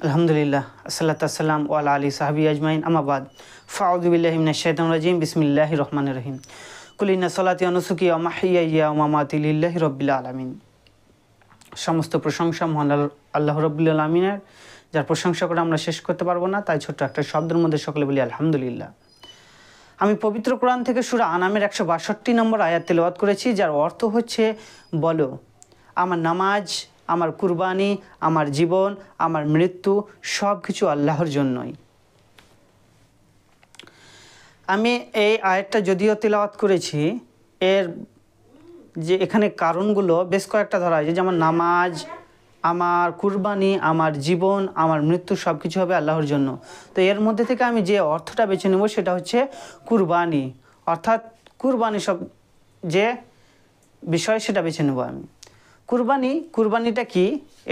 আলহামদুলিল্লাহ, আসসালাতু আসসালাম ওয়ালা আলি সাহাবি আজমাইন, আমাবাদ। ফাউযু বিল্লাহি মিনাশ শাইতানির রাজিম, বিসমিল্লাহির রহমানির রহিম। কুল ইন্না সলাতি ওয়া নুসুকি ওয়া মাহইয়ায়া ওয়া মামাতি লিল্লাহি রাব্বিল আলামিন। সমস্ত প্রশংসা মহান আল্লাহ রাব্বুল আলামিনের, যার প্রশংসা করে আমরা শেষ করতে পারবো না। তাই ছোট্ট একটা শব্দের মধ্যে সকলে বলি আলহামদুলিল্লাহ। আমি পবিত্র কোরআন থেকে সূরা আনামের 162 নম্বর আয়াত তেলাওয়াত করেছি, যার অর্থ হচ্ছে, বলো আমার নামাজ, আমার কুরবানি, আমার জীবন, আমার মৃত্যু সব কিছু আল্লাহর জন্যই। আমি এই আয়াতটা যদিও তেলাওয়াত করেছি, এর যে এখানে কারণগুলো বেশ কয়েকটা ধরা হয়েছে, যেমন নামাজ, আমার কুরবানি, আমার জীবন, আমার মৃত্যু সব কিছু হবে আল্লাহর জন্য। তো এর মধ্যে থেকে আমি যে অর্থটা বেছে নেব সেটা হচ্ছে কুরবানি, অর্থাৎ কুরবানি সব যে বিষয় সেটা বেছে নেব আমি। কুরবানিটা কি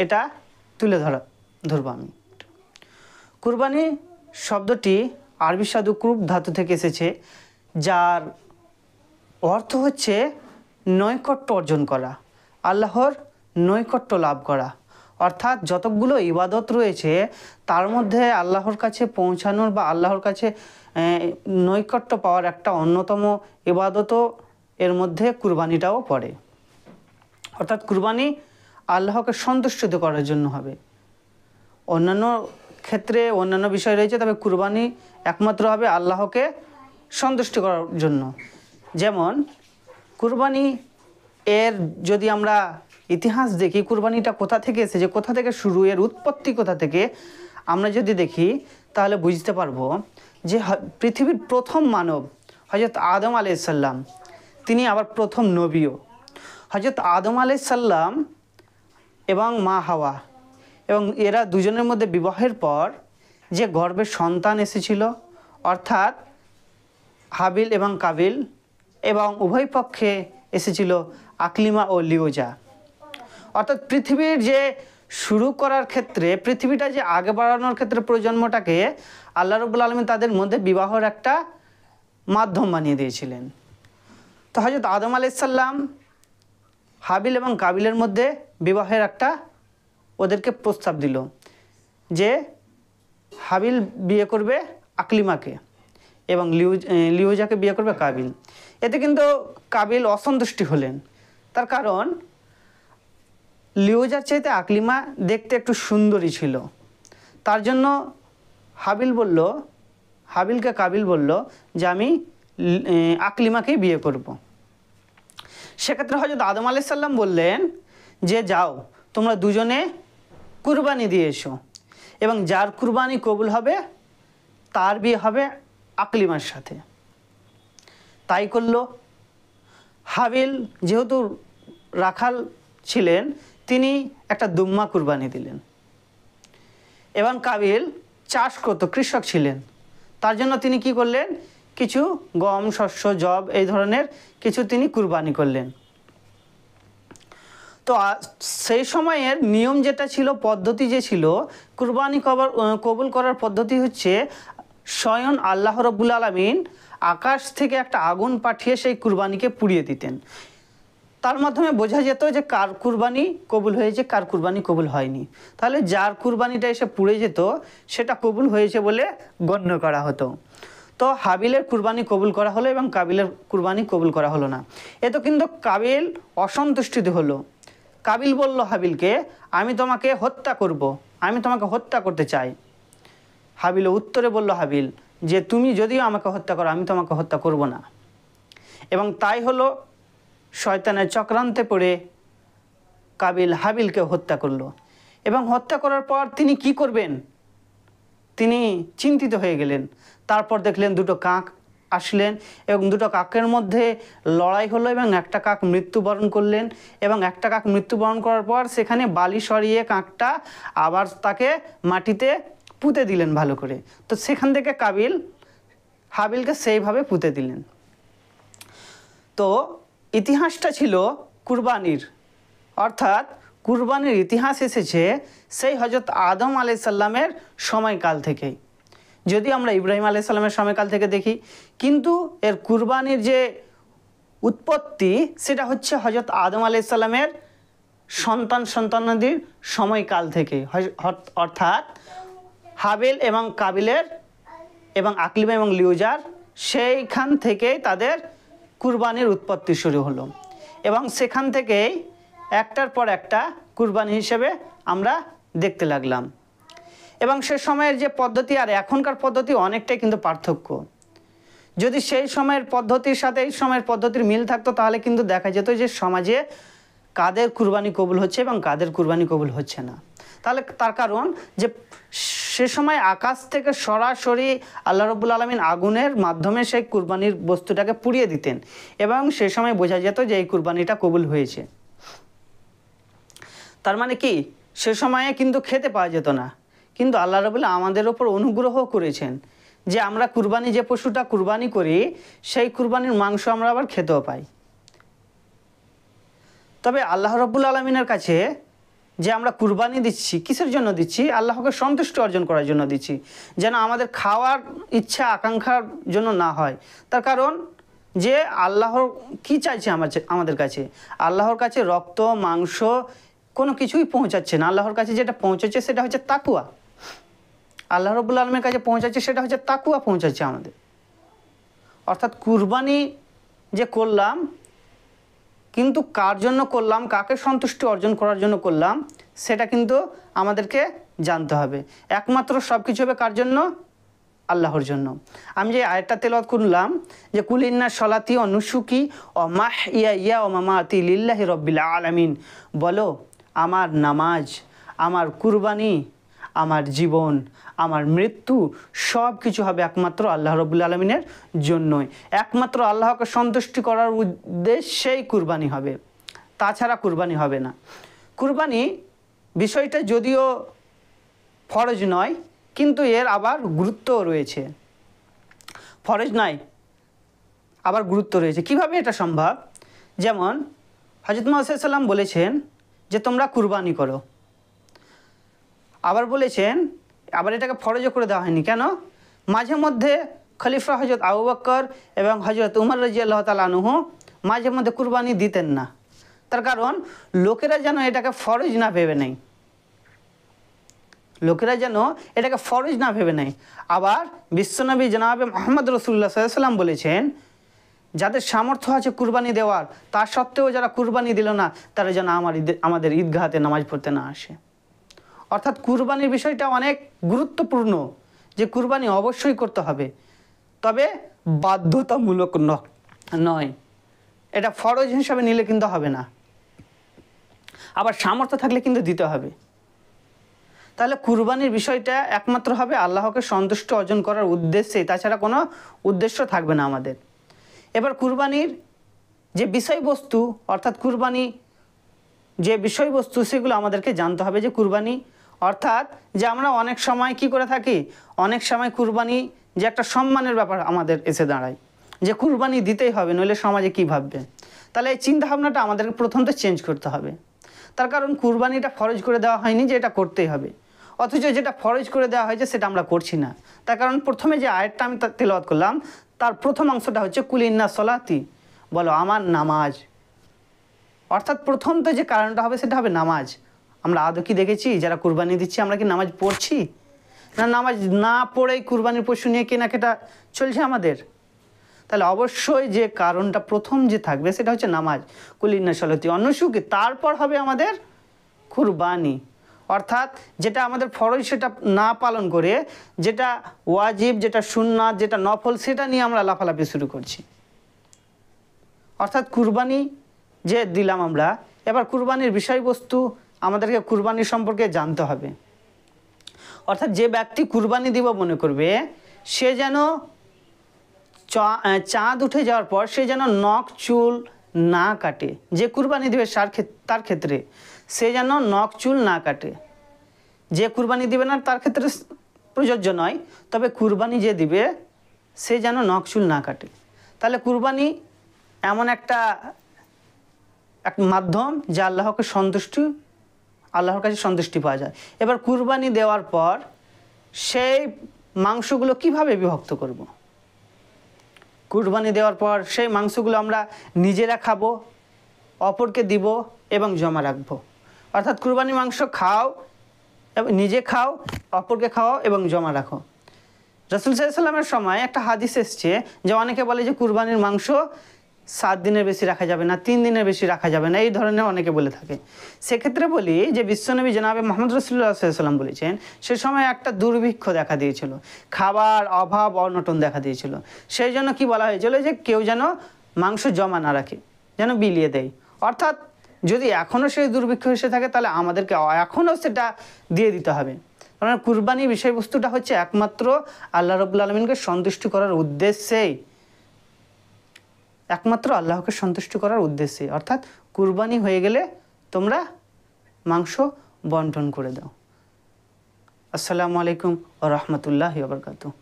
এটা তুলে ধরবো আমি। কুরবানি শব্দটি আরবি সাধু কুরব ধাতু থেকে এসেছে, যার অর্থ হচ্ছে নৈকট্য অর্জন করা, আল্লাহর নৈকট্য লাভ করা। অর্থাৎ যতগুলো ইবাদত রয়েছে তার মধ্যে আল্লাহর কাছে পৌঁছানোর বা আল্লাহর কাছে নৈকট্য পাওয়ার একটা অন্যতম ইবাদতও এর মধ্যে কুরবানিটাও পড়ে। অর্থাৎ কুরবানি আল্লাহকে সন্তুষ্ট করার জন্য হবে। অন্যান্য ক্ষেত্রে অন্যান্য বিষয় রয়েছে, তবে কুরবানি একমাত্র হবে আল্লাহকে সন্তুষ্ট করার জন্য। যেমন কুরবানি এর যদি আমরা ইতিহাস দেখি, কুরবানিটা কোথা থেকে এসেছে, কোথা থেকে শুরু, এর উৎপত্তি কোথা থেকে আমরা যদি দেখি, তাহলে বুঝতে পারবো যে পৃথিবীর প্রথম মানব হযরত আদম আলাইহিস সালাম, তিনি আবার প্রথম নবীও। হযরত আদম আলাইহিস সালাম এবং মা হাওয়া, এবং এরা দুজনের মধ্যে বিবাহের পর যে গর্ভের সন্তান এসেছিল, অর্থাৎ হাবিল এবং কাবিল, এবং উভয় পক্ষে এসেছিল আকলিমা ও লিওজা। অর্থাৎ পৃথিবীর যে শুরু করার ক্ষেত্রে, পৃথিবীটা যে আগে বাড়ানোর ক্ষেত্রে প্রজন্মটাকে আল্লাহ রাব্বুল আলামিন তাদের মধ্যে বিবাহের একটা মাধ্যম বানিয়ে দিয়েছিলেন। তো হযরত আদম আলাইহিস সালাম হাবিল এবং কাবিলের মধ্যে বিবাহের একটা ওদেরকে প্রস্তাব দিল যে হাবিল বিয়ে করবে আকলিমাকে এবং লিওজাকে বিয়ে করবে কাবিল। এতে কিন্তু কাবিল অসন্তুষ্টি হলেন, তার কারণ লিওজার চাইতে আকলিমা দেখতে একটু সুন্দরী ছিল। তার জন্য হাবিলকে কাবিল বলল যে আমি আকলিমাকেই বিয়ে করব। সেক্ষেত্রে হযরত আদম আলাইহিস সালাম বললেন যে যাও, তোমরা দুজনে কুরবানি দিয়ে এসো, এবং যার কুরবানি কবুল হবে তার বিয়ে হবে আকলিমার সাথে। তাই করলো। হাবিল যেহেতু রাখাল ছিলেন, তিনি একটা দুম্মা কুরবানি দিলেন, এবং কাবিল চাষ করতো, কৃষক ছিলেন। তার জন্য তিনি কি করলেন, কিছু গম, শস্য, জব এই ধরনের কিছু তিনি কুরবানি করলেন। তো সেই সময়ের নিয়ম যেটা ছিল, পদ্ধতি যে ছিল, কুরবানি কবুল করার পদ্ধতি হচ্ছে, স্বয়ং আল্লাহ রাব্বুল আলামিন আকাশ থেকে একটা আগুন পাঠিয়ে সেই কুরবানিকে পুড়িয়ে দিতেন। তার মাধ্যমে বোঝা যেত যে কার কুরবানি কবুল হয়েছে, কার কুরবানি কবুল হয়নি। তাহলে যার কুরবানিটা এসে পুড়ে যেত সেটা কবুল হয়েছে বলে গণ্য করা হতো। তো হাবিলের কুরবানি কবুল করা হলো এবং কাবিলের কুরবানি কবুল করা হলো না। এতে কিন্তু কাবিল অসন্তুষ্টিত হলো। কাবিল বলল হাবিলকে, আমি তোমাকে হত্যা করব, আমি তোমাকে হত্যা করতে চাই। হাবিল উত্তরে বলল হাবিল যে তুমি যদিও আমাকে হত্যা করো, আমি তোমাকে হত্যা করব না। এবং তাই হলো, শয়তানের চক্রান্তে পড়ে কাবিল হাবিলকে হত্যা করলো। এবং হত্যা করার পর তিনি কি করবেন, তিনি চিন্তিত হয়ে গেলেন। তারপর দেখলেন দুটো কাক আসলেন, এবং দুটো কাকের মধ্যে লড়াই হলো, এবং একটা কাক মৃত্যুবরণ করলেন। এবং একটা কাক মৃত্যুবরণ করার পর সেখানে বালি সরিয়ে কাকটা আবার তাকে মাটিতে পুঁতে দিলেন ভালো করে। তো সেখান থেকে কাবিল হাবিলকে সেইভাবে পুঁতে দিলেন। তো ইতিহাসটা ছিল কুরবানির, অর্থাৎ কুরবানির ইতিহাস এসেছে সেই হযরত আদম আলাইহিস সালামের সময়কাল থেকেই। যদি আমরা ইব্রাহিম আলাইহিস সালামের সময়কাল থেকে দেখি, কিন্তু এর কুরবানির যে উৎপত্তি সেটা হচ্ছে হযরত আদম আলাইহিস সালামের সন্তানাদির সময়কাল থেকে, অর্থাৎ হাবিল এবং কাবিলের এবং আকলিমা এবং লিউজার, সেইখান থেকেই তাদের কুরবানির উৎপত্তি শুরু হলো এবং সেখান থেকেই একটার পর একটা কুরবানি হিসেবে আমরা দেখতে লাগলাম। এবং সে সময়ের যে পদ্ধতি আর এখনকার পদ্ধতি অনেকটাই কিন্তু পার্থক্য। যদি সেই সময়ের পদ্ধতির সাথে এই সময়ের পদ্ধতির মিল থাকতো তাহলে কিন্তু দেখা যেত যে সমাজে কাদের কুরবানি কবুল হচ্ছে এবং কাদের কুরবানি কবুল হচ্ছে না। তাহলে তার কারণ যে সে সময় আকাশ থেকে সরাসরি আল্লাহ রাব্বুল আলামিন আগুনের মাধ্যমে সেই কুরবানির বস্তুটাকে পুড়িয়ে দিতেন এবং সে সময় বোঝা যেত যে এই কুরবানিটা কবুল হয়েছে। তার মানে কি, সে সময়ে কিন্তু খেতে পাওয়া যেত না, কিন্তু আল্লাহ রাব্বুল আমাদের ওপর অনুগ্রহ করেছেন যে আমরা কুরবানি যে পশুটা কুরবানি করি সেই কুরবানির মাংস আমরা আবার খেতেও পাই। তবে আল্লাহ রাব্বুল আলামিনের কাছে যে আমরা কুরবানি দিচ্ছি কিসের জন্য দিচ্ছি? আল্লাহকে সন্তুষ্ট অর্জন করার জন্য দিচ্ছি, যেন আমাদের খাওয়ার ইচ্ছা আকাঙ্ক্ষার জন্য না হয়। তার কারণ যে আল্লাহর কি চাইছে আমাদের কাছে? আল্লাহর কাছে রক্ত মাংস কোনো কিছুই পৌঁছাচ্ছে না। আল্লাহর কাছে যেটা পৌঁছাচ্ছে সেটা হচ্ছে তাকুয়া। আল্লাহ রাব্বুল আলামিনের কাছে পৌঁছাচ্ছে সেটা হচ্ছে তাকুয়া পৌঁছাচ্ছে আমাদের। অর্থাৎ কুরবানি যে করলাম, কিন্তু কার জন্য করলাম, কাকে সন্তুষ্টি অর্জন করার জন্য করলাম সেটা কিন্তু আমাদেরকে জানতে হবে। একমাত্র সব কিছু হবে কার জন্য? আল্লাহর জন্য। আমি যে আয়াতটা তেলাওয়াত করলাম যে কুল ইন্না সলাতি ও নুসুকি ও মাহইয়া ও মামাতি লিল্লাহি রাব্বিল আলামিন, বলো আমার নামাজ, আমার কুরবানি, আমার জীবন, আমার মৃত্যু সব কিছু হবে একমাত্র আল্লাহ রাব্বুল আলামিনের জন্যই। একমাত্র আল্লাহকে সন্তুষ্টি করার উদ্দেশ্যেই কুরবানি হবে, তাছাড়া কুরবানি হবে না। কুরবানি বিষয়টা যদিও ফরজ নয়, কিন্তু এর আবার গুরুত্বও রয়েছে। ফরজ নয়, আবার গুরুত্ব রয়েছে। কিভাবে এটা সম্ভব? যেমন হযরত মুহাম্মদ সাল্লাল্লাহু আলাইহি ওয়াসাল্লাম বলেছেন যে তোমরা কুরবানি করো, আবার বলেছেন, আবার এটাকে ফরজও করে দেওয়া হয়নি। কেন? মাঝে মধ্যে খলিফা হযরত আবু বকর এবং হযরত উমর রাদিয়াল্লাহু তাআলা আনহু মাঝে মধ্যে কুরবানি দিতেন না। তার কারণ লোকেরা যেন এটাকে ফরজ না ভেবে নেয়, লোকেরা যেন এটাকে ফরজ না ভেবে নেয়। আবার বিশ্বনবী জনাবে মুহাম্মদ রাসূলুল্লাহ সাল্লাল্লাহু আলাইহি ওয়াসাল্লাম বলেছেন, যাদের সামর্থ্য আছে কুরবানি দেওয়ার, তা সত্ত্বেও যারা কুরবানি দিল না তারা যেন আমাদের ঈদগাহতে নামাজ পড়তে না আসে। অর্থাৎ কুরবানির বিষয়টা অনেক গুরুত্বপূর্ণ, যে কুরবানি অবশ্যই করতে হবে, তবে বাধ্যতামূলক নয়। এটা ফরজ হিসাবে নিলে কিন্তু হবে না, আবার সামর্থ্য থাকলে কিন্তু দিতে হবে। তাহলে কুরবানির বিষয়টা একমাত্র হবে আল্লাহকে সন্তুষ্ট অর্জন করার উদ্দেশ্যে, তাছাড়া কোনো উদ্দেশ্য থাকবে না আমাদের। এবার কুরবানির যে বিষয়বস্তু, অর্থাৎ কুরবানি যে বিষয়বস্তু সেগুলো আমাদেরকে জানতে হবে। যে কুরবানি অর্থাৎ যে আমরা অনেক সময় কি করে থাকি, অনেক সময় কুরবানি যে একটা সম্মানের ব্যাপার আমাদের এসে দাঁড়ায়, যে কুরবানি দিতেই হবে নইলে সমাজে কি ভাববে। তাহলে এই চিন্তাভাবনাটা আমাদেরকে প্রথম তো চেঞ্জ করতে হবে। তার কারণ কুরবানিটা ফরজ করে দেওয়া হয়নি যে এটা করতেই হবে, অথচ যেটা ফরজ করে দেওয়া হয়েছে সেটা আমরা করছি না। তার কারণ প্রথমে যে আয়াতটা আমি তেলাওয়াত করলাম তার প্রথম অংশটা হচ্ছে কুল ইন্না সলাতি, বলো আমার নামাজ। অর্থাৎ প্রথম তো যে কারণটা হবে সেটা হবে নামাজ। আমরা আদৌ কি দেখেছি যারা কুরবানি দিচ্ছি আমরা কি নামাজ পড়ছি? না, নামাজ না পড়েই কুরবানির পশু নিয়ে কেনাকাটা চলছে আমাদের। তাহলে অবশ্যই যে কারণটা প্রথম যে থাকবে সেটা হচ্ছে নামাজ, কুল ইন্না সলাতি অনুসুকি, তারপর হবে আমাদের কুরবানি। অর্থাৎ যেটা আমাদের ফরজ সেটা না পালন করে যেটা ওয়াজিব, যেটা সুন্নাত, যেটা নফল সেটা নিয়ে আমরা লাফালাফি শুরু করছি। অর্থাৎ কুরবানি যে দিলাম আমরা, এবার কুরবানির বিষয়বস্তু আমাদেরকে কুরবানি সম্পর্কে জানতে হবে। অর্থাৎ যে ব্যক্তি কুরবানি দিব মনে করবে সে যেন চাঁদ উঠে যাওয়ার পর সে যেন নখ চুল না কাটে। যে কুরবানি দিবে তার ক্ষেত্রে সে যেন নখ চুল না কাটে। যে কুরবানি দিবে না তার ক্ষেত্রে প্রযোজ্য নয়, তবে কুরবানি যে দিবে সে যেন নখ চুল না কাটে। তাহলে কুরবানি এমন একটা মাধ্যম যা আল্লাহর কাছে সন্তুষ্টি পাওয়া যায়। এবার কুরবানি দেওয়ার পর সেই মাংসগুলো কিভাবে বিভক্ত করব? কুরবানি দেওয়ার পর সেই মাংসগুলো আমরা নিজেরা খাবো, অপরকে দিব এবং জমা রাখবো। অর্থাৎ কুরবানি মাংস খাও, নিজে খাও, অপরকে খাও এবং জমা রাখো। রাসূল সাল্লাল্লাহু আলাইহি ওয়াসাল্লামের সময় একটা হাদিস এসছে যে অনেকে বলে যে কুরবানির মাংস 7 দিনের বেশি রাখা যাবে না, 3 দিনের বেশি রাখা যাবে না, এই ধরনের অনেকে বলে থাকে। সেক্ষেত্রে বলি যে বিশ্বনবী জনাবে মুহাম্মদ রাসূলুল্লাহ সাল্লাল্লাহু আলাইহি ওয়াসাল্লাম বলেছেন সে সময় একটা দুর্ভিক্ষ দেখা দিয়েছিল, খাবার অভাব অনটন দেখা দিয়েছিল। সেই জন্য কি বলা হয়েছিল যে কেউ যেন মাংস জমা না রাখে, যেন বিলিয়ে দেয়। অর্থাৎ যদি এখনও সেই দুর্ভিক্ষ এসে থাকে তাহলে আমাদেরকে এখনও সেটা দিয়ে দিতে হবে। কারণ কুরবানি বিষয়বস্তুটা হচ্ছে একমাত্র আল্লাহ রাব্বুল আলামিনকে সন্তুষ্ট করার উদ্দেশ্যেই, একমাত্র আল্লাহকে সন্তুষ্ট করার উদ্দেশ্যে। অর্থাৎ কুরবানি হয়ে গেলে তোমরা মাংস বন্টন করে দাও। আসসালামু আলাইকুম ওয়া রাহমাতুল্লাহি ওয়া বারাকাতুহু।